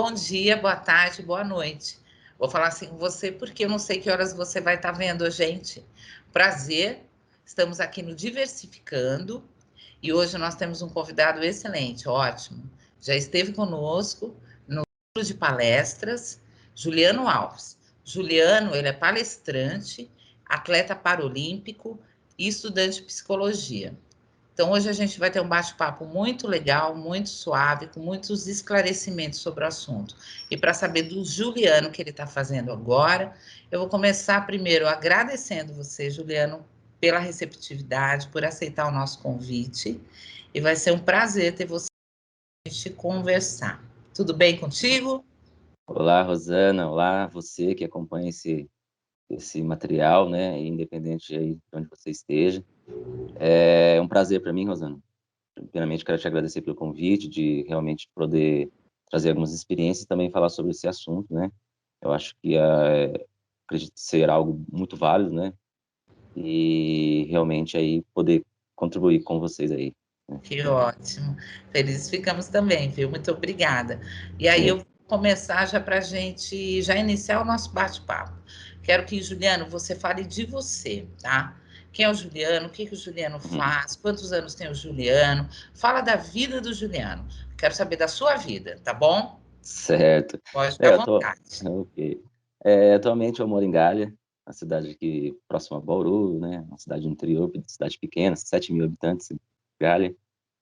Bom dia, boa tarde, boa noite. Vou falar assim com você porque eu não sei que horas você vai estar vendo a gente. Prazer, estamos aqui no Diversificando e hoje nós temos um convidado excelente, ótimo. Já esteve conosco no ciclo de palestras, Juliano Alves. Juliano, ele é palestrante, atleta paralímpico e estudante de psicologia. Então, hoje a gente vai ter um bate-papo muito legal, muito suave, com muitos esclarecimentos sobre o assunto. E para saber do Juliano que ele está fazendo agora, eu vou começar primeiro agradecendo você, Juliano, pela receptividade, por aceitar o nosso convite. E vai ser um prazer ter você para a gente conversar. Tudo bem contigo? Olá, Rosana. Olá, você que acompanha esse material, né? Independente aí de onde você esteja. É um prazer para mim, Rosana. Primeiramente, quero te agradecer pelo convite, de realmente poder trazer algumas experiências e também falar sobre esse assunto, né? Eu acho que acredito ser algo muito válido, né? E realmente aí poder contribuir com vocês aí, né? Que ótimo. Felizes ficamos também, viu? Muito obrigada. E aí eu Sim. vou começar já para a gente já iniciar o nosso bate-papo. Quero que, Juliano, você fale de você, tá? Quem é o Juliano? O que que o Juliano Uhum. faz? Quantos anos tem o Juliano? Fala da vida do Juliano. Quero saber da sua vida, tá bom? Certo. Pode ficar à Eu tô vontade. ok. Atualmente eu moro em Galha, uma cidade aqui próxima a Bauru, né, uma cidade do interior, cidade pequena, 7.000 habitantes, Galha.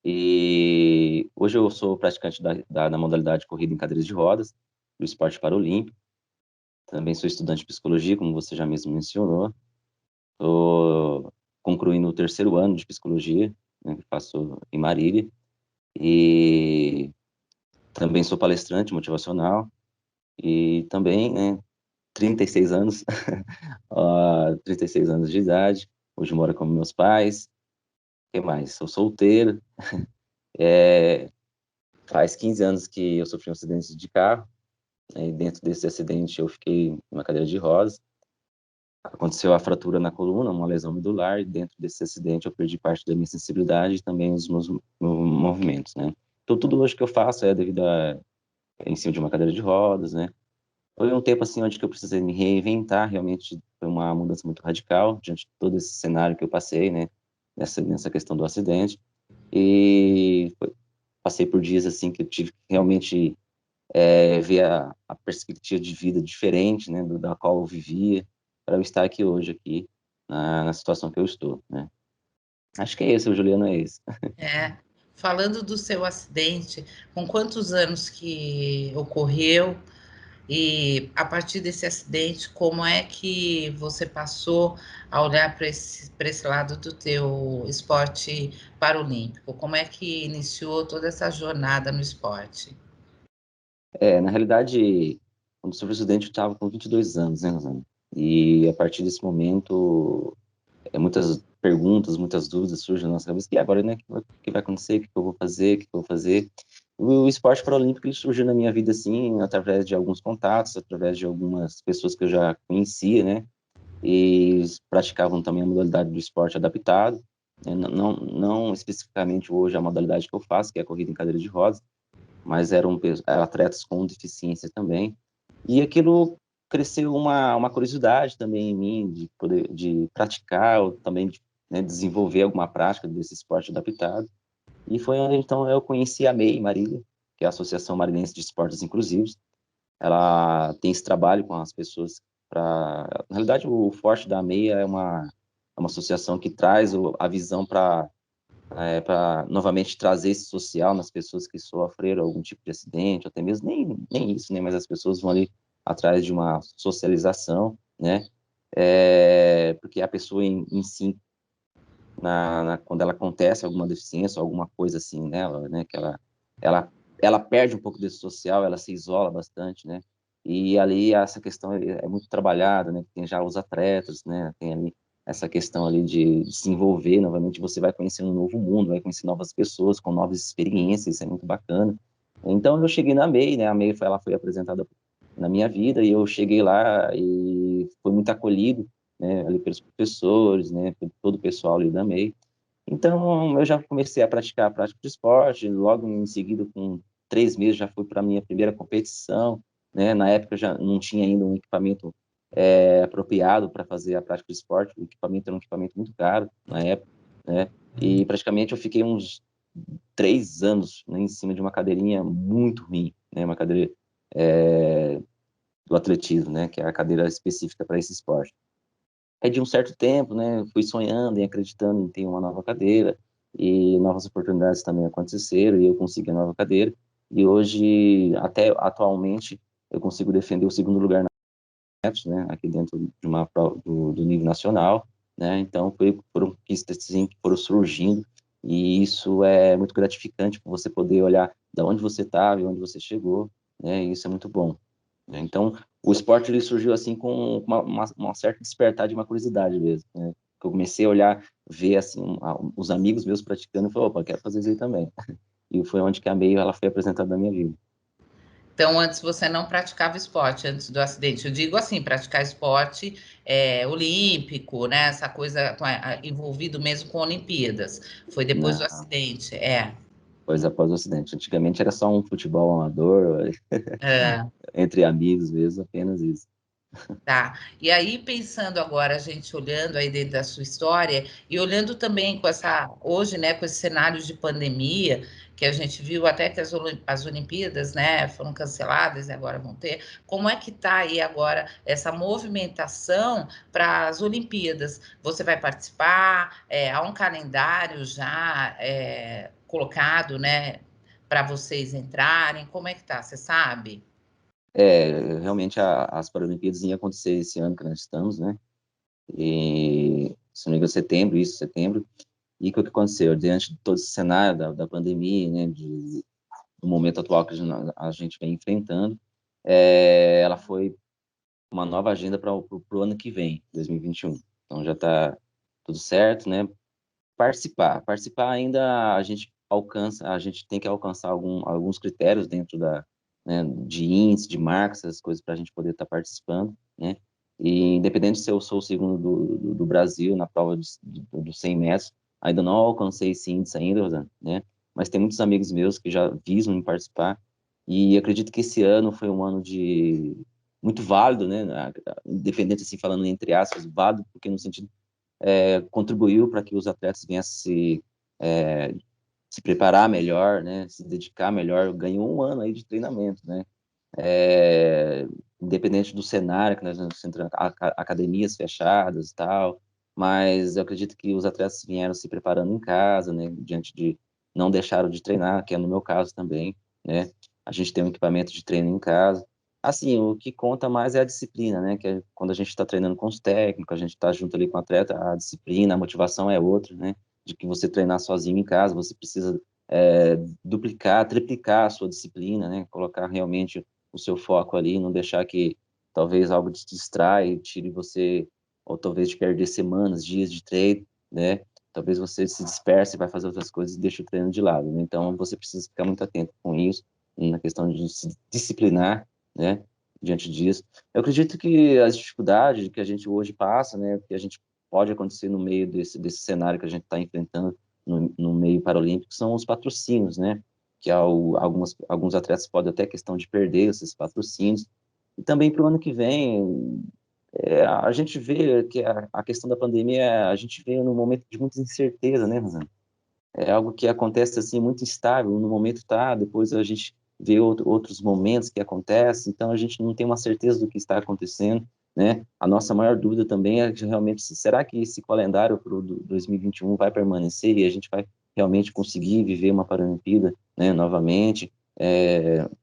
E hoje eu sou praticante da modalidade corrida em cadeiras de rodas, do esporte paralímpico. Também sou estudante de psicologia, como você já mesmo mencionou. Estou concluindo o 3º ano de psicologia, né, que faço em Marília. E também sou palestrante motivacional. E também, né, 36 anos, 36 anos de idade, hoje moro com meus pais. O que mais? Sou solteiro. É, faz 15 anos que eu sofri um acidente de carro, né, e dentro desse acidente eu fiquei numa cadeira de rodas. Aconteceu a fratura na coluna, uma lesão medular, e dentro desse acidente eu perdi parte da minha sensibilidade e também os meus movimentos, né. Então tudo hoje que eu faço é devido em cima de uma cadeira de rodas, né. Foi um tempo, assim, onde que eu precisei me reinventar, realmente foi uma mudança muito radical, diante de todo esse cenário que eu passei, né, nessa questão do acidente. Passei por dias, assim, que eu tive que realmente, ver a perspectiva de vida diferente, né, da qual eu vivia, para eu estar aqui hoje, aqui, na situação que eu estou, né. Acho que é esse, o Juliano é esse. É. Falando do seu acidente, com quantos anos que ocorreu? E a partir desse acidente, como é que você passou a olhar para esse lado do teu esporte paralímpico? Como é que iniciou toda essa jornada no esporte? Na realidade, quando sofri o acidente eu estava com 22 anos, né, Rosana. E a partir desse momento muitas perguntas, muitas dúvidas surgem na nossa cabeça. E agora, né? O que vai acontecer? O que eu vou fazer? O que eu vou fazer? O esporte paralímpico ele surgiu na minha vida, assim, através de alguns contatos, através de algumas pessoas que eu já conhecia, né? E eles praticavam também a modalidade do esporte adaptado, né? Não especificamente hoje a modalidade que eu faço, que é a corrida em cadeira de rodas, mas eram atletas com deficiência também. E aquilo cresceu uma curiosidade também em mim de poder de praticar ou também de, né, desenvolver alguma prática desse esporte adaptado. E foi onde então eu conheci a MEI Marília, que é a Associação Marinense de Esportes Inclusivos. Ela tem esse trabalho com as pessoas para, na realidade, o forte da MEI é uma associação que traz a visão para novamente trazer esse social nas pessoas que sofreram algum tipo de acidente, até mesmo nem isso, né, mas as pessoas vão ali atrás de uma socialização, né, porque a pessoa em si, quando ela acontece alguma deficiência, alguma coisa assim nela, né, que ela, ela perde um pouco desse social, ela se isola bastante, né, e ali essa questão é muito trabalhada, né, tem já os atletas, né, tem ali essa questão ali de se envolver, novamente você vai conhecendo um novo mundo, vai conhecer novas pessoas com novas experiências, isso é muito bacana. Então eu cheguei na MEI, né, a MEI ela foi apresentada na minha vida e eu cheguei lá e fui muito acolhido, né, ali pelos professores, né, por todo o pessoal ali da MEI. Então eu já comecei a praticar a prática de esporte, logo em seguida 3 meses já fui para a minha primeira competição, né? Na época já não tinha ainda um equipamento apropriado para fazer a prática do esporte, o equipamento era um equipamento muito caro na época, né? E praticamente eu fiquei uns 3 anos, né, em cima de uma cadeirinha muito ruim, né? Uma cadeira do atletismo, né? Que é a cadeira específica para esse esporte. Aí de um certo tempo, né? Fui sonhando e acreditando em ter uma nova cadeira, e novas oportunidades também aconteceram, e eu consegui a nova cadeira, e hoje, até atualmente, eu consigo defender o segundo lugar na net, né? Aqui dentro de uma prova do nível nacional, né? Então, foram conquistas assim, que foram surgindo, e isso é muito gratificante, para você poder olhar de onde você estava e onde você chegou, né? E isso é muito bom, né? Então, o esporte ele surgiu assim com uma certa despertar de uma curiosidade mesmo, né? Eu comecei a olhar, ver assim, os amigos meus praticando, e falei, opa, quero fazer isso aí também. E foi onde que a meio ela foi apresentada na minha vida. Então, antes você não praticava esporte, antes do acidente. Eu digo assim, praticar esporte olímpico, né? Essa coisa envolvido mesmo com Olimpíadas. Foi depois do Não, acidente, é. pois após o acidente. Antigamente era só um futebol amador, É. entre amigos mesmo, apenas isso. Tá. E aí, pensando agora, a gente olhando aí dentro da sua história, e olhando também com essa, hoje, né, com esse cenário de pandemia, que a gente viu até que as Olimpíadas, né, foram canceladas e agora vão ter, como é que tá aí agora essa movimentação para as Olimpíadas? Você vai participar? Há um calendário já colocado, né, para vocês entrarem? Como é que tá? Você sabe? Realmente as Paralimpíadas iam acontecer esse ano que nós estamos, né? E, se não me engano, setembro. E o que aconteceu? Diante de todo esse cenário da pandemia, né? Do momento atual que a gente vem enfrentando, ela foi uma nova agenda para o ano que vem, 2021. Então já está tudo certo, né? Participar ainda a gente tem que alcançar alguns critérios dentro né, de índice, de marcas, essas coisas para a gente poder estar participando, né? E independente se eu sou o segundo do Brasil na prova dos 100 metros, ainda não alcancei esse índice ainda, Rosana, né? Mas tem muitos amigos meus que já visam em participar, e acredito que esse ano foi um ano de muito válido, né? Independente assim falando entre aspas, válido, porque no sentido contribuiu para que os atletas viessem é, se preparar melhor, né, se dedicar melhor, ganhou um ano aí de treinamento, né, independente do cenário que nós estamos entrando, academias fechadas e tal, mas eu acredito que os atletas vieram se preparando em casa, né, diante de não deixaram de treinar, que é no meu caso também, né, a gente tem um equipamento de treino em casa. Assim, o que conta mais é a disciplina, né, que é quando a gente está treinando com os técnicos, a gente está junto ali com o atleta, a disciplina, a motivação é outra, né, de que você treinar sozinho em casa, você precisa duplicar, triplicar a sua disciplina, né, colocar realmente o seu foco ali, não deixar que talvez algo te distraia, tire você, ou talvez te perder semanas, dias de treino, né? Talvez você se disperse, vai fazer outras coisas e deixa o treino de lado, né? Então, você precisa ficar muito atento com isso, na questão de se disciplinar, né? Diante disso. Eu acredito que as dificuldades que a gente hoje passa, né? Que a gente pode acontecer no meio desse cenário que a gente está enfrentando no meio paralímpico são os patrocínios, né? Que alguns atletas podem até questão de perder esses patrocínios. E também para o ano que vem, a gente vê que a questão da pandemia, a gente vê num momento de muita incerteza, né, Rosana? É algo que acontece assim muito instável, no momento tá, depois a gente vê outros momentos que acontecem, então a gente não tem uma certeza do que está acontecendo, né? A nossa maior dúvida também é realmente, será que esse calendário para o 2021 vai permanecer e a gente vai realmente conseguir viver uma Paralimpíada, né, novamente,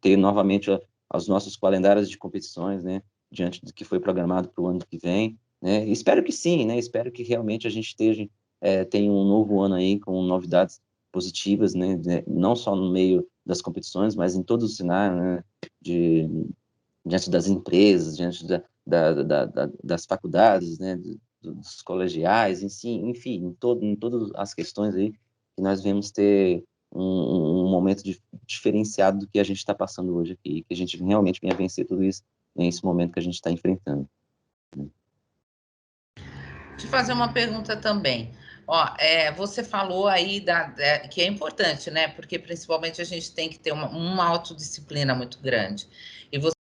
ter novamente os nossos calendários de competições, né, diante do que foi programado para o ano que vem, né? Espero que sim, né? Espero que realmente a gente esteja tem um novo ano aí com novidades positivas, né? Não só no meio das competições, mas em todo o cenário, né? Diante das empresas, diante das faculdades, né? Dos colegiais, enfim, em todas as questões aí que nós vemos ter um momento diferenciado do que a gente está passando hoje aqui, que a gente realmente venha vencer tudo isso nesse momento que a gente está enfrentando. Te fazer uma pergunta também. Ó, você falou aí que é importante, né? Porque principalmente a gente tem que ter uma autodisciplina muito grande. E você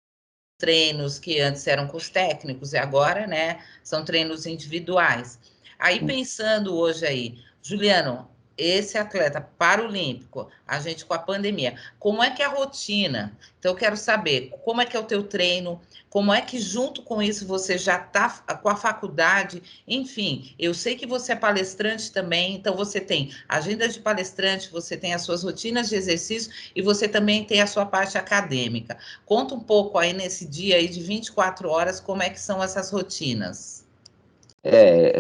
treinos que antes eram com os técnicos e agora, né, são treinos individuais. Aí pensando hoje aí, Juliano, esse atleta paralímpico, a gente com a pandemia, como é que é a rotina? Então eu quero saber como é que é o teu treino, como é que junto com isso você já está com a faculdade, enfim, eu sei que você é palestrante também, então você tem agenda de palestrante, você tem as suas rotinas de exercício e você também tem a sua parte acadêmica. Conta um pouco aí nesse dia aí de 24 horas, como é que são essas rotinas?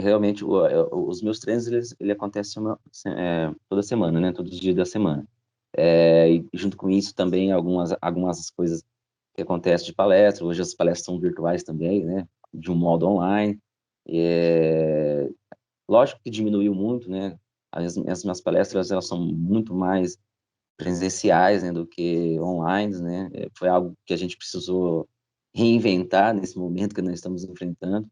Realmente, os meus treinos, ele acontecem toda semana, né? Todo dia da semana. E junto com isso também algumas coisas que acontecem de palestra. Hoje as palestras são virtuais também, né? De um modo online. É, Lógico que diminuiu muito, né? As minhas palestras, elas são muito mais presenciais, né, do que online, né? Foi algo que a gente precisou reinventar nesse momento que nós estamos enfrentando,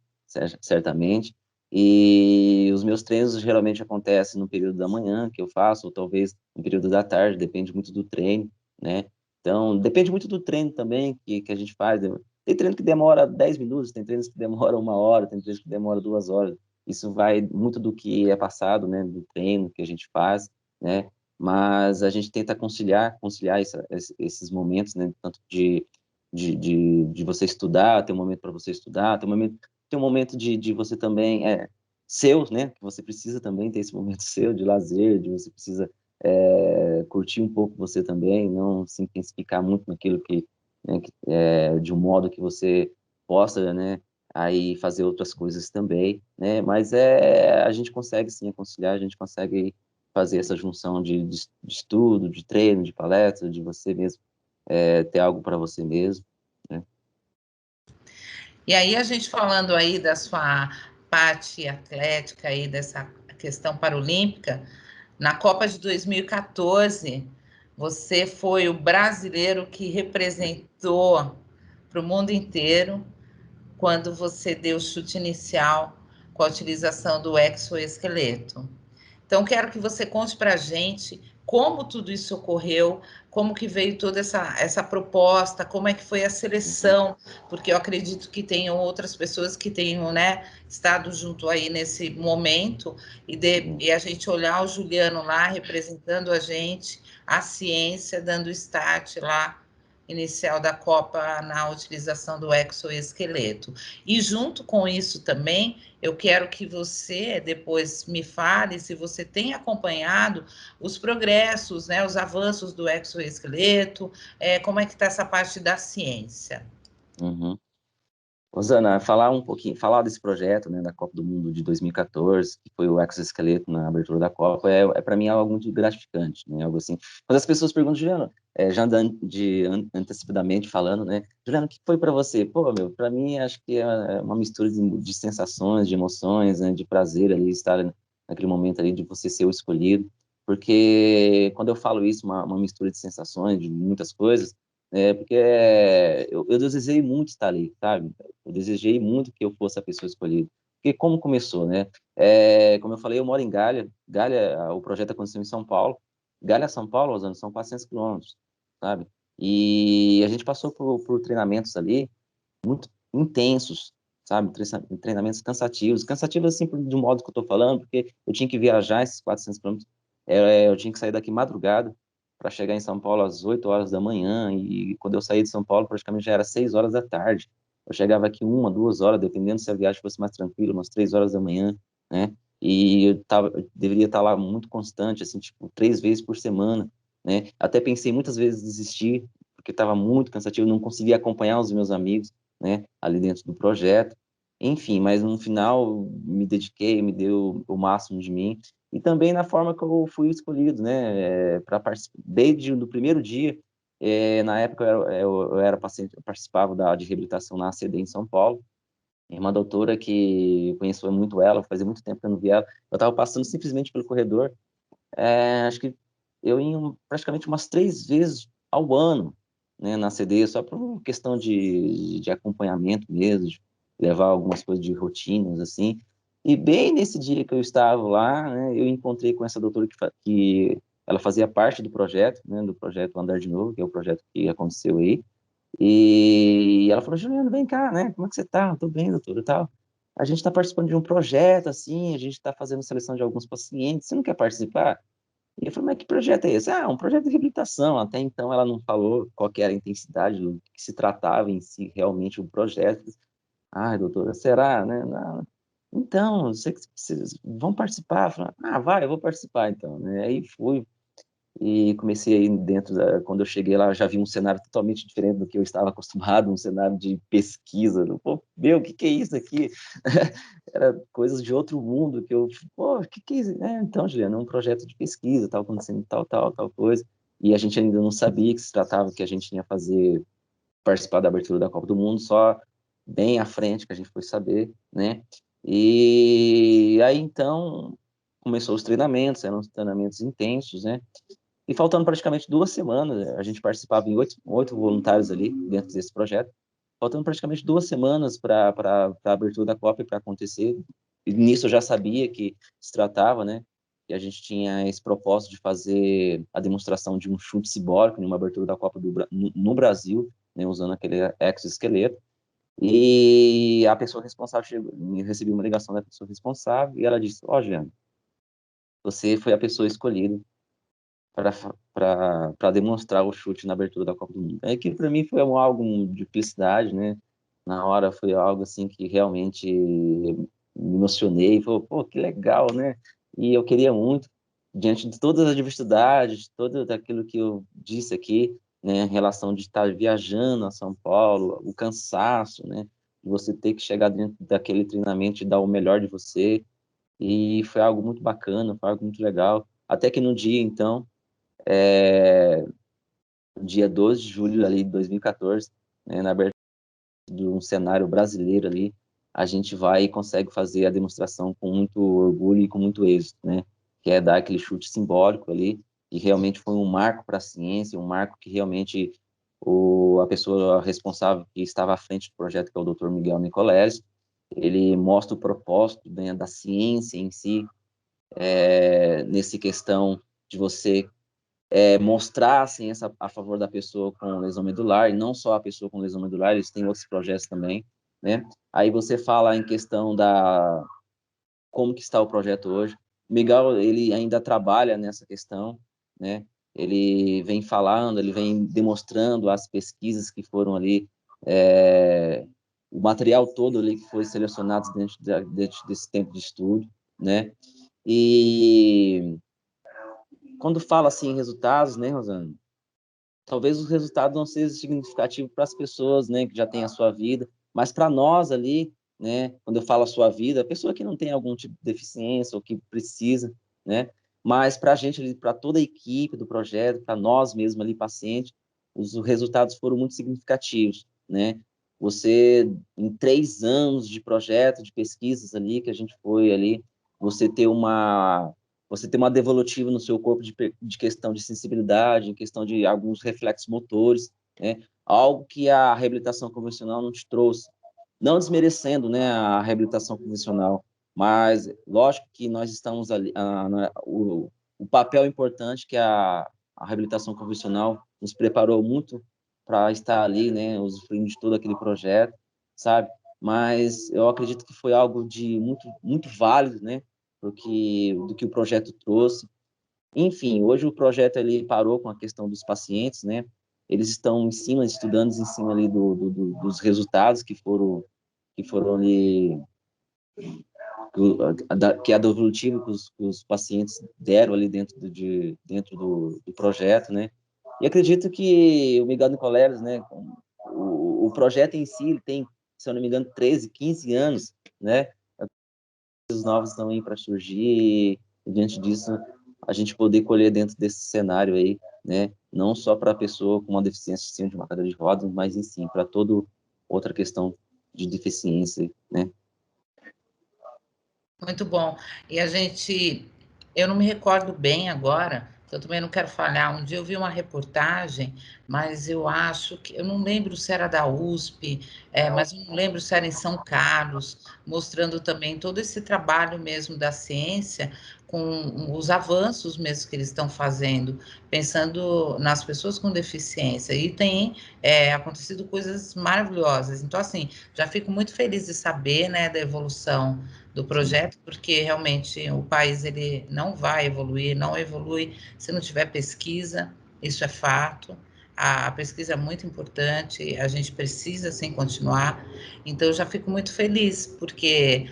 certamente. E os meus treinos geralmente acontecem no período da manhã, que eu faço, ou talvez no período da tarde, depende muito do treino, né? Então, depende muito do treino também que a gente faz. Tem treino que demora 10 minutos, tem treinos que demoram 1 hora, tem treinos que demoram 2 horas. Isso vai muito do que é passado, né, do treino que a gente faz, né? Mas a gente tenta conciliar esses momentos, né? Tanto de você estudar, ter um momento para você estudar, ter um momento de você também seu, né? Que você precisa também ter esse momento seu de lazer, de você precisa curtir um pouco você também, não se intensificar muito naquilo de um modo que você possa, né? Aí fazer outras coisas também, né? Mas a gente consegue sim conciliar, a gente consegue fazer essa junção de estudo, de treino, de palestra, de você mesmo ter algo para você mesmo, né? E aí a gente falando aí da sua parte atlética aí dessa questão paralímpica, na Copa de 2014, você foi o brasileiro que representou para o mundo inteiro quando você deu o chute inicial com a utilização do exoesqueleto. Então, quero que você conte para a gente como tudo isso ocorreu, como que veio toda essa proposta, como é que foi a seleção, porque eu acredito que tenham outras pessoas que tenham, né, estado junto aí nesse momento, e a gente olhar o Juliano lá representando a gente, a ciência, dando start lá inicial da Copa na utilização do exoesqueleto. E junto com isso também, eu quero que você depois me fale se você tem acompanhado os progressos, né, os avanços do exoesqueleto, como é que está essa parte da ciência. Uhum. Rosana, falar desse projeto, né, da Copa do Mundo de 2014, que foi o exoesqueleto na abertura da Copa, para mim algo muito gratificante, né, algo assim. Quando as pessoas perguntam, Juliano, antecipadamente falando, né, Juliano, o que foi para você? Pô, meu, para mim acho que é uma mistura de sensações, de emoções, né, de prazer ali estar naquele momento ali de você ser o escolhido, porque quando eu falo isso, uma mistura de sensações, de muitas coisas, porque eu desejei muito estar ali, sabe? Eu desejei muito que eu fosse a pessoa escolhida. Porque como começou, né? Como eu falei, eu moro em Galha. Galha, o projeto aconteceu em São Paulo. Galha, São Paulo, Rosana, são 400 quilômetros, sabe? E a gente passou por treinamentos ali muito intensos, sabe? Treinamentos cansativos. Cansativos, assim, de um modo que eu tô falando, porque eu tinha que viajar esses 400 quilômetros. Eu tinha que sair daqui madrugada para chegar em São Paulo às 8 horas da manhã, e quando eu saí de São Paulo, praticamente já era 6 horas da tarde. Eu chegava aqui 1, 2 horas, dependendo se a viagem fosse mais tranquila, umas 3 horas da manhã, né? E eu deveria estar lá muito constante, assim, tipo, 3 vezes por semana, né? Até pensei muitas vezes em desistir, porque estava muito cansativo, não conseguia acompanhar os meus amigos, né, ali dentro do projeto. Enfim, mas no final me dediquei, me deu o máximo de mim, e também na forma que eu fui escolhido, né, para participar. Desde o primeiro dia, na época eu era paciente, eu participava de reabilitação na ACD em São Paulo, e uma doutora que eu conheço muito ela, fazia muito tempo que eu não via ela, eu estava passando simplesmente pelo corredor, acho que eu ia praticamente umas 3 vezes ao ano, né, na CD, só por uma questão de acompanhamento mesmo, de levar algumas coisas de rotinas, assim. E bem nesse dia que eu estava lá, né, eu encontrei com essa doutora que ela fazia parte do projeto, né, do projeto Andar de Novo, que é o projeto que aconteceu aí. E ela falou, Juliano, vem cá, né? Como é que você tá? Tô bem, doutor, e tal. A gente está participando de um projeto, assim, a gente está fazendo seleção de alguns pacientes, você não quer participar? E eu falei, mas que projeto é esse? Ah, um projeto de reabilitação. Até então ela não falou qual que era a intensidade do que se tratava em si, realmente, o projeto. Ah, doutora, será, né? Não. Então, você, vocês vão participar? Eu falei, ah, vai, eu vou participar, então, né? Aí fui, e comecei aí dentro quando eu cheguei lá, eu já vi um cenário totalmente diferente do que eu estava acostumado, um cenário de pesquisa. Pô, meu, o que que é isso aqui? Era coisas de outro mundo que eu, pô, o que que é isso? É, então, Juliana, é um projeto de pesquisa, tal, acontecendo tal coisa. E a gente ainda não sabia que se tratava que a gente ia fazer, participar da abertura da Copa do Mundo, só bem à frente que a gente foi saber, né? E aí, então, começou os treinamentos, eram treinamentos intensos, né? E faltando praticamente 2 semanas, a gente participava em oito voluntários ali dentro desse projeto, faltando praticamente 2 semanas para a abertura da Copa e para acontecer. E nisso eu já sabia que se tratava, né? Que a gente tinha esse propósito de fazer a demonstração de um chute simbólico em uma abertura da Copa no Brasil, né, usando aquele exoesqueleto. E a pessoa responsável chegou, recebi uma ligação da pessoa responsável e ela disse: Ó, Jean, você foi a pessoa escolhida para demonstrar o chute na abertura da Copa do Mundo. É que para mim foi algo de felicidade, né? Na hora foi algo assim que realmente me emocionei, falei, pô, que legal, né? E eu queria muito, diante de todas as adversidades, todo aquilo que eu disse aqui, né, em relação de estar viajando a São Paulo, o cansaço, né? Você ter que chegar dentro daquele treinamento e dar o melhor de você. E foi algo muito bacana, foi algo muito legal. Até que no dia, então, é, dia 12 de julho ali de 2014, né, na abertura de um cenário brasileiro ali, a gente vai e consegue fazer a demonstração com muito orgulho e com muito êxito, né? Que é dar aquele chute simbólico ali, que realmente foi um marco para a ciência, um marco que realmente a pessoa responsável que estava à frente do projeto, que é o Dr. Miguel Nicolés, ele mostra o propósito, né, da ciência em si, nesse questão de você mostrar a ciência a favor da pessoa com lesão medular, e não só a pessoa com lesão medular, eles têm outros projetos também, né? Aí você fala em questão da como que está o projeto hoje. O Miguel, ele ainda trabalha nessa questão, né? Ele vem falando, ele vem demonstrando as pesquisas que foram ali, o material todo ali que foi selecionado dentro desse tempo de estudo, né? E quando fala assim em resultados, né, Rosana? Talvez os resultados não sejam significativos para as pessoas, né, que já têm a sua vida, mas para nós ali, né, quando eu falo a sua vida, a pessoa que não tem algum tipo de deficiência ou que precisa, né, mas para a gente ali, para toda a equipe do projeto, para nós mesmos ali, pacientes, os resultados foram muito significativos, né? Você, em 3 anos de projeto, de pesquisas ali, que a gente foi ali, você ter uma você ter uma devolutiva no seu corpo de questão de sensibilidade, em questão de alguns reflexos motores, né? Algo que a reabilitação convencional não te trouxe. Não desmerecendo, né, a reabilitação convencional, mas lógico que nós estamos ali, o papel importante que a reabilitação convencional nos preparou muito para estar ali, né, usufruindo de todo aquele projeto, sabe? Mas eu acredito que foi algo de muito válido, né, do que o projeto trouxe. Enfim, hoje o projeto ele parou com a questão dos pacientes, né? Eles estão em cima, estudando em cima ali dos resultados que foram ali, que a devolutiva que os pacientes deram ali dentro do projeto, né? E acredito que o Miguel Nicoleles, né? O projeto em si, ele tem, se eu não me engano, 13, 15 anos, né? Os novos estão aí para surgir, e diante disso, a gente poder colher dentro desse cenário aí, né? Não só para a pessoa com uma deficiência de uma cadeira de rodas, mas em si, para toda outra questão de deficiência, né? Muito bom. E eu não me recordo bem agora, Então, também não quero falhar. Um dia eu vi uma reportagem, mas eu acho que, eu não lembro se era da USP, mas eu não lembro se era em São Carlos, mostrando também todo esse trabalho mesmo da ciência, com os avanços mesmo que eles estão fazendo, pensando nas pessoas com deficiência. E tem acontecido coisas maravilhosas. Então, assim, já fico muito feliz de saber, né, da evolução do Sim. projeto, porque realmente o país ele não vai evoluir, não evolui se não tiver pesquisa, isso é fato. A pesquisa é muito importante, a gente precisa sim continuar. Então, eu já fico muito feliz, porque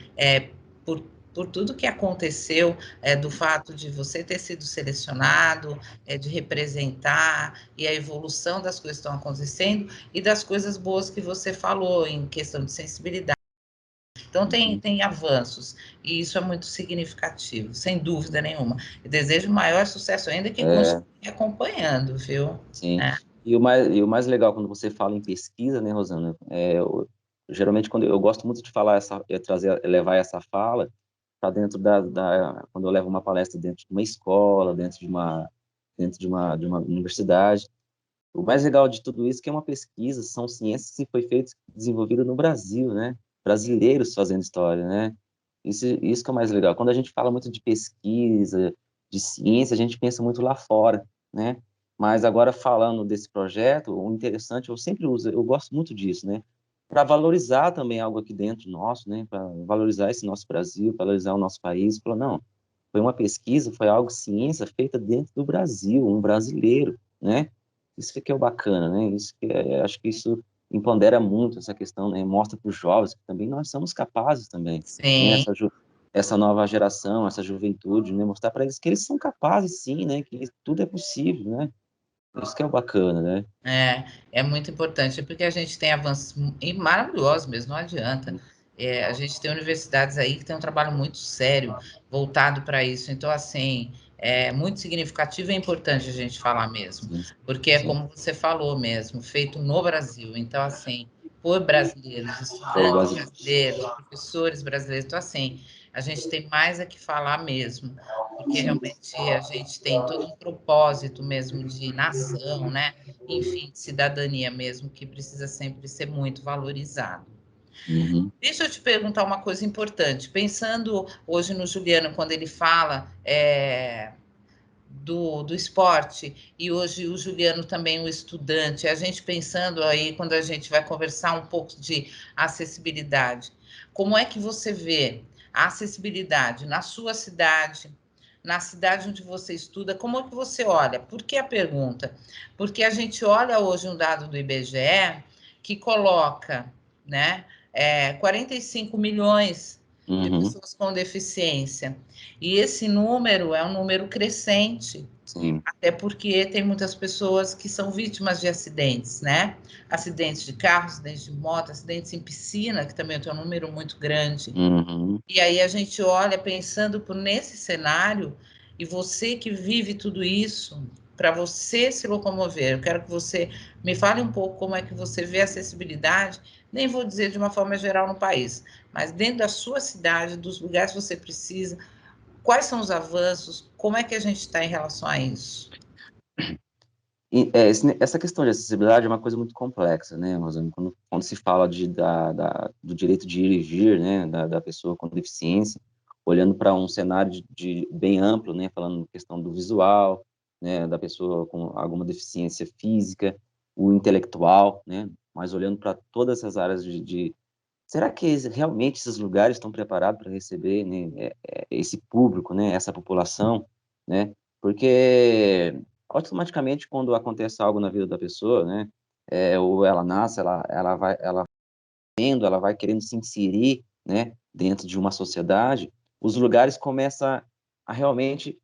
por, por tudo que aconteceu, do fato de você ter sido selecionado, de representar, e a evolução das coisas que estão acontecendo, e das coisas boas que você falou, em questão de sensibilidade. Então, tem avanços, e isso é muito significativo, sem dúvida nenhuma. Eu desejo maior sucesso ainda, que É, continue acompanhando, viu? sim. É, E o mais legal quando você fala em pesquisa, né, Rosana? Geralmente quando eu gosto muito de falar levar essa fala para dentro quando eu levo uma palestra dentro de uma escola, dentro de uma universidade. O mais legal de tudo isso é que é uma pesquisa, são ciências que foi feita, desenvolvida no Brasil, né? Brasileiros fazendo história, né? Isso que é o mais legal. Quando a gente fala muito de pesquisa, de ciência, a gente pensa muito lá fora, né? Mas agora falando desse projeto, o interessante, eu sempre uso, eu gosto muito disso, né? Para valorizar também algo aqui dentro nosso, né? Para valorizar esse nosso Brasil, valorizar o nosso país. Falou, não, foi uma pesquisa, foi algo ciência feita dentro do Brasil, um brasileiro, né? Isso que é o bacana, né? Acho que isso empodera muito essa questão, né? Mostra para os jovens que também nós somos capazes também, né? sim, Essa nova geração, essa juventude, né? Mostrar para eles que eles são capazes, sim, né? Que tudo é possível, né? Isso que é o bacana, né? é muito importante, porque a gente tem avanços maravilhosos mesmo, não adianta. A gente tem universidades aí que tem um trabalho muito sério voltado para isso. Então, assim, é muito significativo e é importante a gente falar mesmo, Sim, porque é sim. como você falou mesmo, feito no Brasil. Então, assim, por brasileiros, Por estudantes base. brasileiros, professores brasileiros. Então, assim, a gente tem mais a que falar mesmo, porque Sim. realmente a gente tem todo um propósito mesmo de nação, né? Enfim, de cidadania mesmo, que precisa sempre ser muito valorizado. Uhum. Deixa eu te perguntar uma coisa importante. Pensando hoje no Juliano, quando ele fala do esporte, e hoje o Juliano também, o estudante, a gente pensando aí, quando a gente vai conversar um pouco de acessibilidade, como é que você vê a acessibilidade na sua cidade, na cidade onde você estuda, como é que você olha? Por que a pergunta? Porque a gente olha hoje um dado do IBGE que coloca, né, 45 milhões de Uhum. pessoas com deficiência. E esse número é um número crescente, Sim. até porque tem muitas pessoas que são vítimas de acidentes, né? Acidentes de carro, acidentes de moto, acidentes em piscina, que também tem um número muito grande. Uhum. E aí a gente olha pensando por nesse cenário, e você que vive tudo isso, para você se locomover, eu quero que você me fale um pouco como é que você vê a acessibilidade, nem vou dizer de uma forma geral no país, mas dentro da sua cidade, dos lugares que você precisa, quais são os avanços, como é que a gente está em relação a isso? Essa questão de acessibilidade é uma coisa muito complexa, né, Rosane? Quando se fala do direito de ir e vir, né, da pessoa com deficiência, olhando para um cenário bem amplo, né, falando questão do visual, né, da pessoa com alguma deficiência física, o intelectual, né, mas olhando para todas essas áreas será que realmente esses lugares estão preparados para receber, né, esse público, né, essa população, né? Porque automaticamente quando acontece algo na vida da pessoa, né, ou ela nasce, ela vai querendo se inserir, né, dentro de uma sociedade, os lugares começam a realmente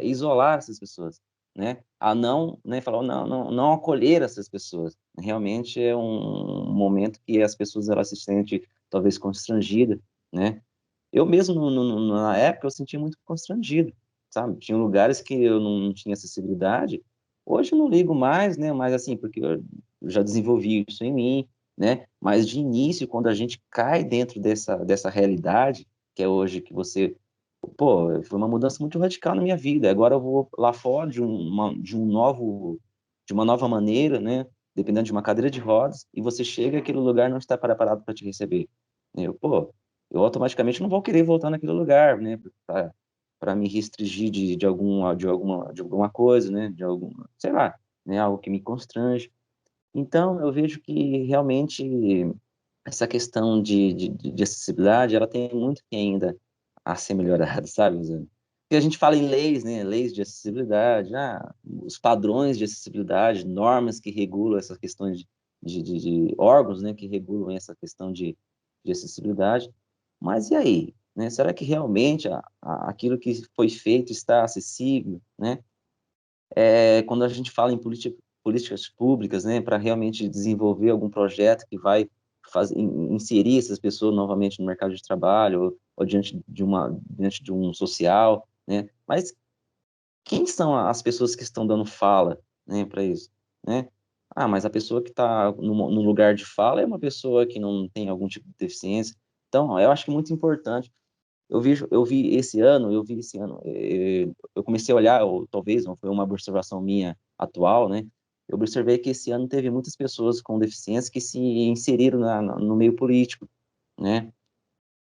isolar essas pessoas, né, a não, né, falar não, não, não acolher essas pessoas. Realmente é um momento que as pessoas elas se sentem talvez constrangidas, né. Eu mesmo na época eu sentia muito constrangido, sabe. Tinha lugares que eu não tinha acessibilidade, hoje eu não ligo mais, né, mas assim, porque eu já desenvolvi isso em mim, né, mas de início, quando a gente cai dentro dessa realidade, que é hoje que você pô, foi uma mudança muito radical na minha vida. Agora eu vou lá fora de uma nova maneira, né? Dependendo de uma cadeira de rodas, e você chega e aquele lugar não está preparado para te receber. Pô, eu automaticamente não vou querer voltar naquele lugar, né? Para me restringir de alguma coisa, né? De alguma, sei lá, né? Algo que me constrange. Então, eu vejo que realmente essa questão de acessibilidade, ela tem muito que ainda a ser melhorada, sabe, Zé? Porque a gente fala em leis, né? Leis de acessibilidade, os padrões de acessibilidade, normas que regulam essas questões de órgãos, né? Que regulam essa questão de acessibilidade. Mas e aí? Né? Será que realmente aquilo que foi feito está acessível, né? Quando a gente fala em políticas públicas, né, para realmente desenvolver algum projeto que vai inserir essas pessoas novamente no mercado de trabalho ou diante de um social, né? Mas quem são as pessoas que estão dando fala, né, para isso, né? Mas a pessoa que está no lugar de fala é uma pessoa que não tem algum tipo de deficiência. Então, eu acho que é muito importante. Eu vi esse ano, eu comecei a olhar, ou talvez não foi uma observação minha atual, né? Eu observei que esse ano teve muitas pessoas com deficiência que se inseriram no meio político, né?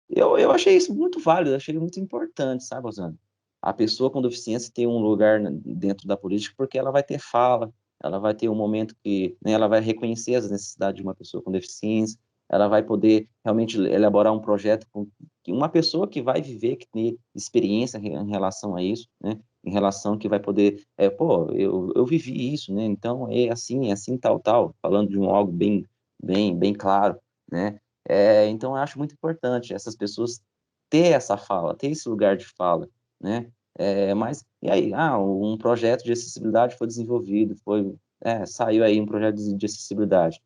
Eu achei isso muito válido, achei muito importante, sabe, Rosana? A pessoa com deficiência tem um lugar dentro da política porque ela vai ter fala, ela vai ter um momento que, né, ela vai reconhecer as necessidades de uma pessoa com deficiência, ela vai poder realmente elaborar um projeto com que uma pessoa que vai viver, que tem experiência em relação a isso, né? Em relação que vai poder, pô, eu vivi isso, né? Então é assim, tal, tal, falando de um algo bem claro, né? Então, eu acho muito importante essas pessoas ter essa fala, ter esse lugar de fala, né? Mas, e aí? Um projeto de acessibilidade foi desenvolvido, saiu aí um projeto de acessibilidade.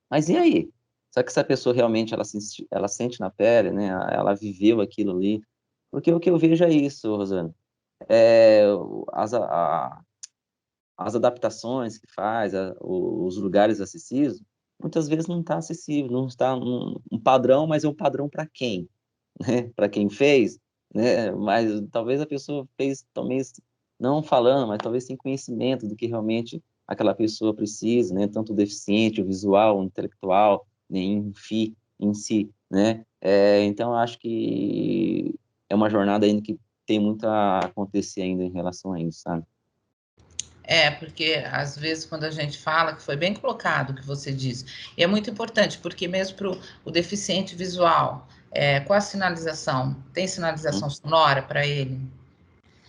Mas e aí? Será que essa pessoa realmente ela sente na pele, né? Ela viveu aquilo ali? Porque o que eu vejo é isso, Rosana. É, as, a, as adaptações que faz, os lugares acessíveis, muitas vezes não está acessível, não está um padrão, mas é um padrão para quem? Né? Para quem fez, né? Mas talvez a pessoa fez, talvez não falando, mas talvez sem conhecimento do que realmente aquela pessoa precisa, né? Tanto o deficiente, o visual, o intelectual, né? Em si, né? Então, eu acho que é uma jornada ainda que tem muito a acontecer ainda em relação a isso, sabe? Porque às vezes quando a gente fala, que foi bem colocado o que você disse, e é muito importante, porque mesmo para o deficiente visual, com a sinalização, tem sinalização Uhum, sonora para ele?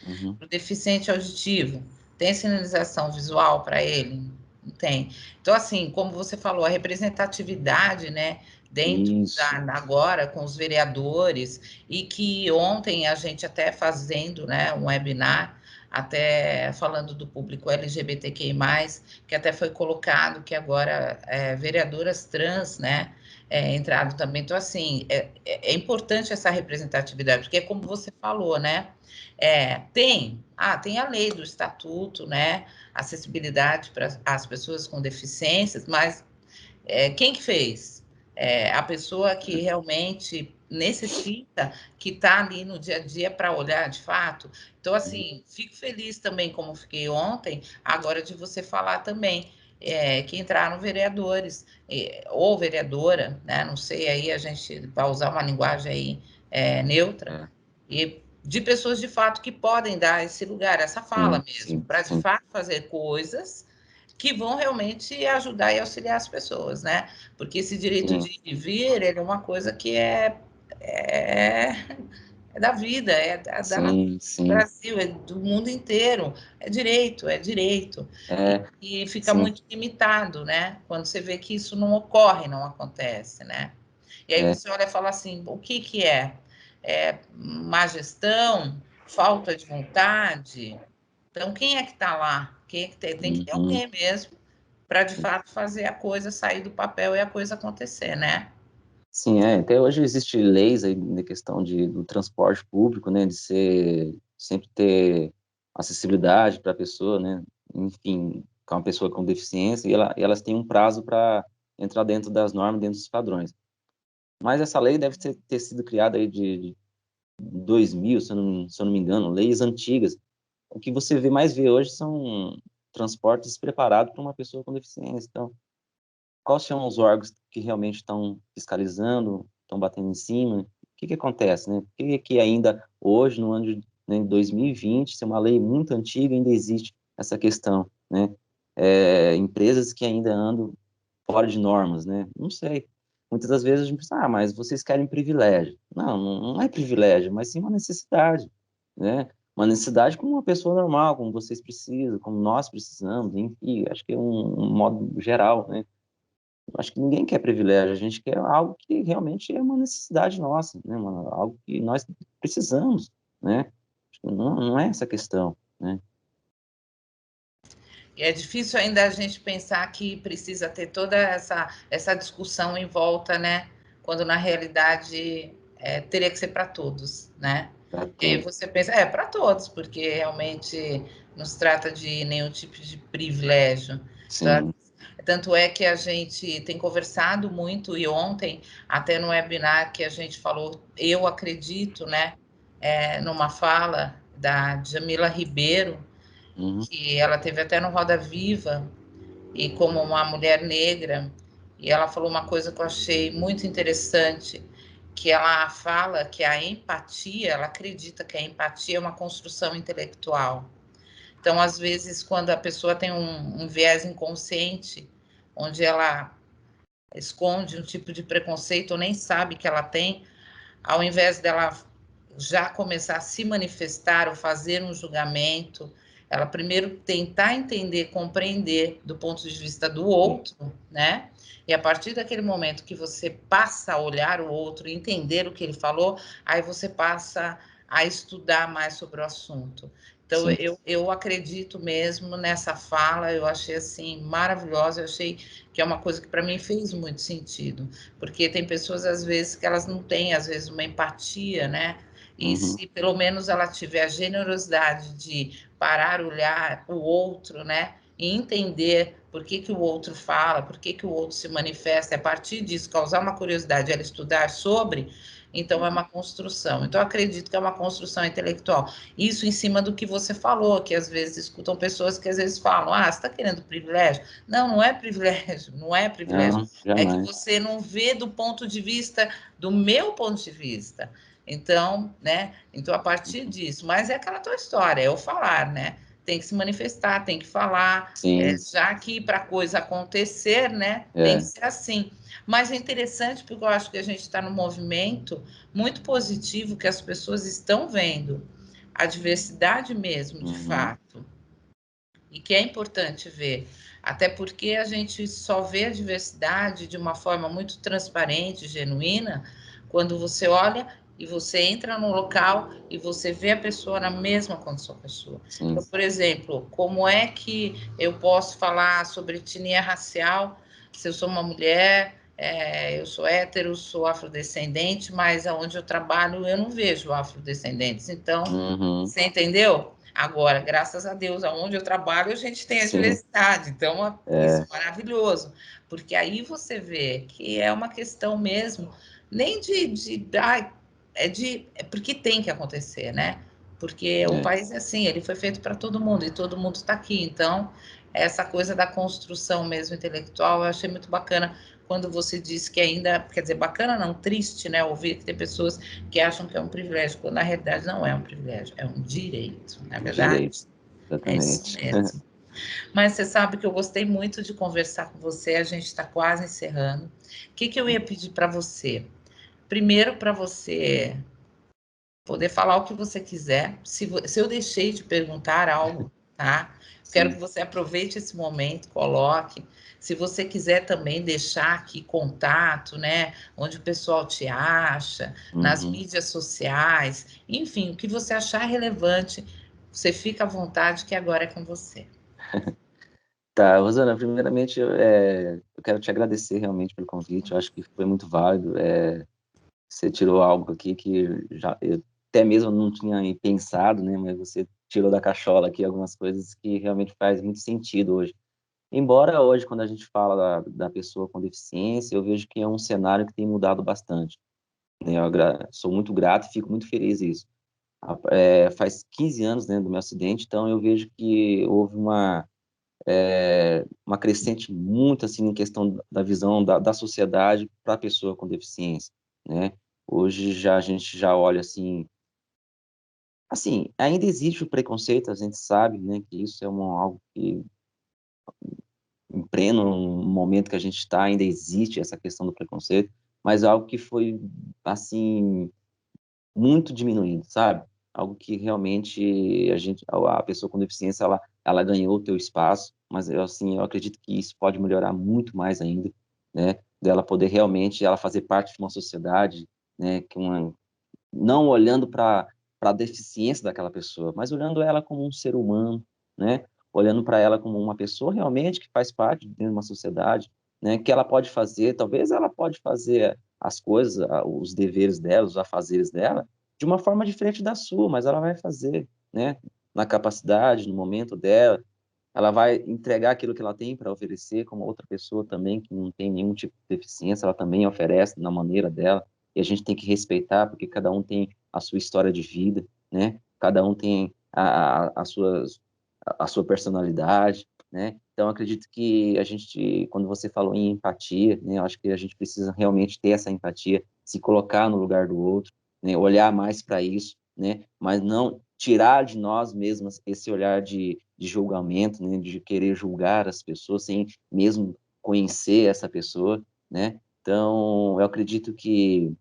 uhum. Para o deficiente auditivo, tem sinalização visual para ele? Não tem. Então, assim, como você falou, a representatividade, né, dentro Isso. agora com os vereadores, e que ontem a gente até fazendo, né, um webinar, até falando do público LGBTQI+, que até foi colocado que agora vereadoras trans, né, entraram também. Então, assim, é importante essa representatividade, porque é como você falou, né, tem a lei do estatuto, né? Acessibilidade para as pessoas com deficiências, mas quem que fez? A pessoa que realmente necessita, que está ali no dia a dia para olhar de fato. Então, assim, fico feliz também, como fiquei ontem, agora de você falar também. Que entraram vereadores, ou vereadora, né? Não sei, aí a gente vai usar uma linguagem aí neutra, É, e de pessoas de fato que podem dar esse lugar, essa fala sim, mesmo, sim, para de sim, fato fazer coisas que vão realmente ajudar e auxiliar as pessoas, né? Porque esse direito sim, de ir e vir, ele é uma coisa que é, é da vida, da sim, do sim. Brasil, é do mundo inteiro. É direito. É, E fica sim, muito limitado, né? Quando você vê que isso não ocorre, não acontece, né? E aí é, você olha e fala assim, o que que é? Má gestão? Falta de vontade? Então, quem é que está lá? Quem é que tem que ter uhum, alguém mesmo para, de fato, fazer a coisa sair do papel e a coisa acontecer, né? sim, até hoje existe leis aí na questão do transporte público, né, de sempre ter acessibilidade para a pessoa, né, enfim, com uma pessoa com deficiência, e elas têm um prazo para entrar dentro das normas, dentro dos padrões. Mas essa lei deve ter sido criada aí 2000, se eu não me engano, leis antigas. O que você vê hoje são transportes preparados para uma pessoa com deficiência. Então, quais são os órgãos que realmente estão fiscalizando, estão batendo em cima? O que que acontece, né? Por que ainda hoje, no ano de, né, 2020, se é uma lei muito antiga, ainda existe essa questão, né? Empresas que ainda andam fora de normas, né? Não sei. Muitas das vezes a gente pensa, mas vocês querem privilégio. Não, não é privilégio, mas sim uma necessidade, né? Uma necessidade como uma pessoa normal, como vocês precisam, como nós precisamos, enfim, acho que é um modo geral, né? Acho que ninguém quer privilégio, a gente quer algo que realmente é uma necessidade nossa, né? Algo que nós precisamos, né? Não é essa questão, né? E é difícil ainda a gente pensar que precisa ter toda essa discussão em volta, né? Quando na realidade teria que ser para todos, né? Para E aí todos. você pensa, para todos, porque realmente não se trata de nenhum tipo de privilégio. Então, Sim. tanto é que a gente tem conversado muito, e ontem, até no webinar que a gente falou, eu acredito, né? Numa fala da Jamila Ribeiro, Uhum. que ela teve até no Roda Viva, e como uma mulher negra, e ela falou uma coisa que eu achei muito interessante, que ela fala que a empatia, ela acredita que a empatia é uma construção intelectual. Então, às vezes, quando a pessoa tem um viés inconsciente, onde ela esconde um tipo de preconceito ou nem sabe que ela tem, ao invés dela já começar a se manifestar ou fazer um julgamento, ela primeiro tentar entender, compreender do ponto de vista do outro, né? E a partir daquele momento que você passa a olhar o outro, entender o que ele falou, aí você passa a estudar mais sobre o assunto. Então, Sim. eu acredito mesmo nessa fala, eu achei assim maravilhosa, eu achei que é uma coisa que para mim fez muito sentido, porque tem pessoas às vezes que elas não têm às vezes uma empatia, né? E Uhum. se pelo menos ela tiver a generosidade de parar, olhar o outro, né? E entender por que, que o outro fala, por que, que o outro se manifesta, e a partir disso causar uma curiosidade, ela estudar sobre, então é uma construção. Então, eu acredito que é uma construção intelectual. Isso em cima do que você falou, que às vezes escutam pessoas que às vezes falam: você está querendo privilégio? Não, não é privilégio, não é privilégio. Não, É que jamais. você não vê do ponto de vista, do meu ponto de vista. Então, né? Então, a partir disso, mas é aquela tua história, é o falar, né? Tem que se manifestar, tem que falar, Sim, já que para a coisa acontecer, né? Tem que é. ser assim. Mas é interessante porque eu acho que a gente está num movimento muito positivo que as pessoas estão vendo a diversidade mesmo, de Uhum. fato, e que é importante ver, até porque a gente só vê a diversidade de uma forma muito transparente, genuína, quando você olha e você entra no local e você vê a pessoa na mesma condição que a sua. Sim. Então, por exemplo, como é que eu posso falar sobre etnia racial se eu sou uma mulher, eu sou hétero, sou afrodescendente, mas aonde eu trabalho eu não vejo afrodescendentes. Então, Uhum. você entendeu? Agora, graças a Deus, aonde eu trabalho, a gente tem a Sim. diversidade. Então, isso É. é maravilhoso. Porque aí você vê que é uma questão mesmo, nem é porque tem que acontecer, né? Porque o É. país é assim, ele foi feito para todo mundo e todo mundo está aqui. Então, essa coisa da construção mesmo intelectual, eu achei muito bacana quando você disse que ainda, quer dizer, bacana não, triste, né? Ouvir que tem pessoas que acham que é um privilégio, quando na realidade não é um privilégio, é um direito, não é verdade? Direito. É isso Exatamente. mesmo. Mas você sabe que eu gostei muito de conversar com você, a gente está quase encerrando. O que, que eu ia pedir para você? Primeiro, para você poder falar o que você quiser. Se eu deixei de perguntar algo, tá? Quero que Sim. você aproveite esse momento, coloque. Se você quiser também deixar aqui contato, né? Onde o pessoal te acha, nas Uhum. mídias sociais, enfim, o que você achar relevante, você fica à vontade, que agora é com você. Tá, Rosana, primeiramente eu quero te agradecer realmente pelo convite, eu acho que foi muito válido, você tirou algo aqui que já eu até mesmo não tinha pensado, né, mas você tirou da cachola aqui algumas coisas que realmente faz muito sentido hoje. Embora hoje, quando a gente fala da pessoa com deficiência, eu vejo que é um cenário que tem mudado bastante. né? Sou muito grato e fico muito feliz disso. Faz 15 anos, né, do meu acidente, então eu vejo que houve uma crescente muito, assim, em questão da visão da sociedade para a pessoa com deficiência, né? Hoje a gente já olha assim, ainda existe o preconceito, a gente sabe, né, que isso é algo que, em pleno momento que a gente está, ainda existe essa questão do preconceito, mas é algo que foi, assim, muito diminuído, sabe? Algo que realmente a pessoa com deficiência, ela ganhou o teu espaço, mas eu acredito que isso pode melhorar muito mais ainda, né? Dela poder realmente ela fazer parte de uma sociedade, né? Não olhando para a deficiência daquela pessoa, mas olhando ela como um ser humano, né? Olhando para ela como uma pessoa realmente que faz parte de uma sociedade, né? Que ela pode fazer, talvez ela pode fazer as coisas, os deveres dela, os afazeres dela, de uma forma diferente da sua, mas ela vai fazer, né? Na capacidade, no momento dela, ela vai entregar aquilo que ela tem para oferecer, como outra pessoa também que não tem nenhum tipo de deficiência, ela também oferece na maneira dela, e a gente tem que respeitar, porque cada um tem a sua história de vida, né? Cada um tem a sua personalidade, né? Então, acredito que quando você falou em empatia, né, eu acho que a gente precisa realmente ter essa empatia, se colocar no lugar do outro, né, olhar mais para isso, né, mas não tirar de nós mesmos esse olhar de julgamento, né, de querer julgar as pessoas sem mesmo conhecer essa pessoa, né? Então, eu acredito que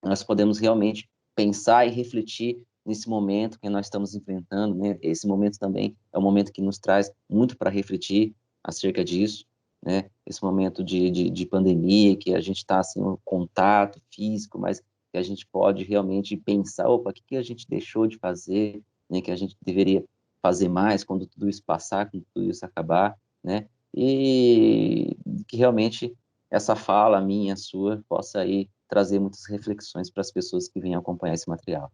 nós podemos realmente pensar e refletir nesse momento que nós estamos enfrentando, né? Esse momento também é um momento que nos traz muito para refletir acerca disso, né? Esse momento de pandemia, que a gente está assim, um contato físico, mas que a gente pode realmente pensar, opa, o que a gente deixou de fazer, né? Que a gente deveria fazer mais quando tudo isso passar, quando tudo isso acabar, né? E que realmente essa fala minha, sua, possa aí trazer muitas reflexões para as pessoas que venham acompanhar esse material.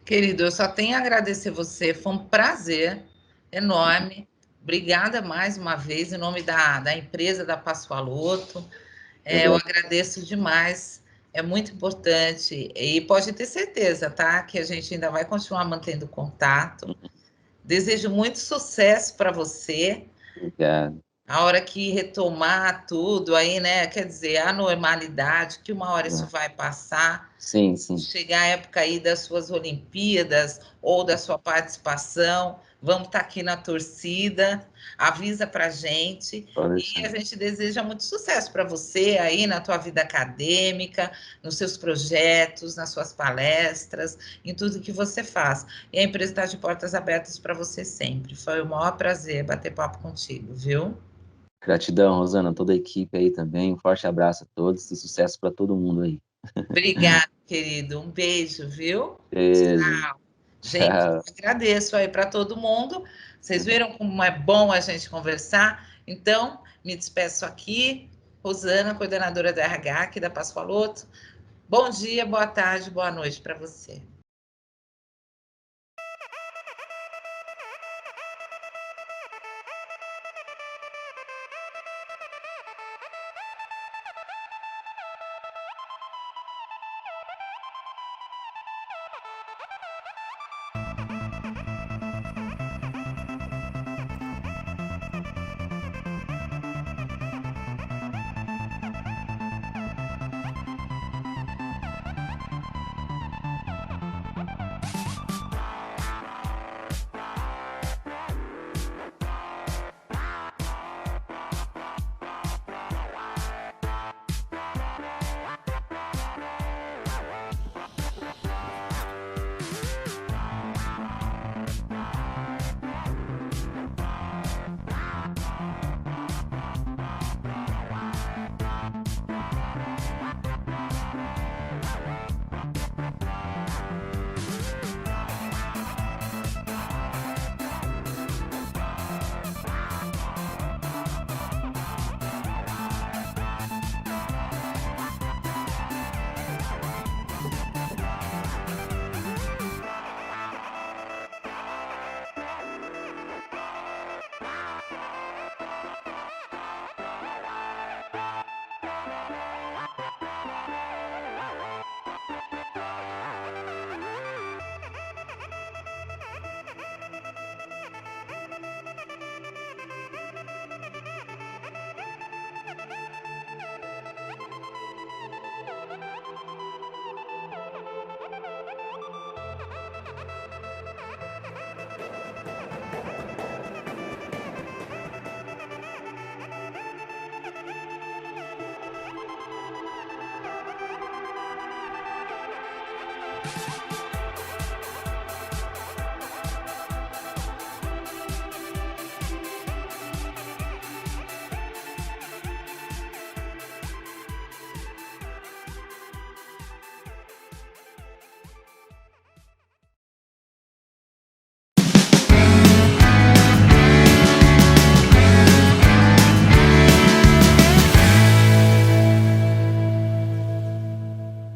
Querido, eu só tenho a agradecer você, foi um prazer enorme. Obrigada mais uma vez, em nome da empresa da Pascoaloto. Eu agradeço demais, é muito importante. E pode ter certeza, tá? Que a gente ainda vai continuar mantendo contato. Desejo muito sucesso para você. Obrigado. A hora que retomar tudo aí, né? Quer dizer, a normalidade, que uma hora isso vai passar. Sim, sim. Chegar a época aí das suas Olimpíadas ou da sua participação, vamos estar aqui na torcida, avisa para a gente Pode e a deixar. gente deseja muito sucesso para você aí na tua vida acadêmica, nos seus projetos, nas suas palestras, em tudo que você faz. E a empresa está de portas abertas para você sempre. Foi o maior prazer bater papo contigo, viu? Gratidão, Rosana, toda a equipe aí também. Um forte abraço a todos e sucesso para todo mundo aí. Obrigada, querido. Um beijo, viu? Beijo. Gente, Tchau. agradeço aí para todo mundo. Vocês viram como é bom a gente conversar? Então, me despeço aqui. Rosana, coordenadora da RH aqui da Pascoaloto. Bom dia, boa tarde, boa noite para você.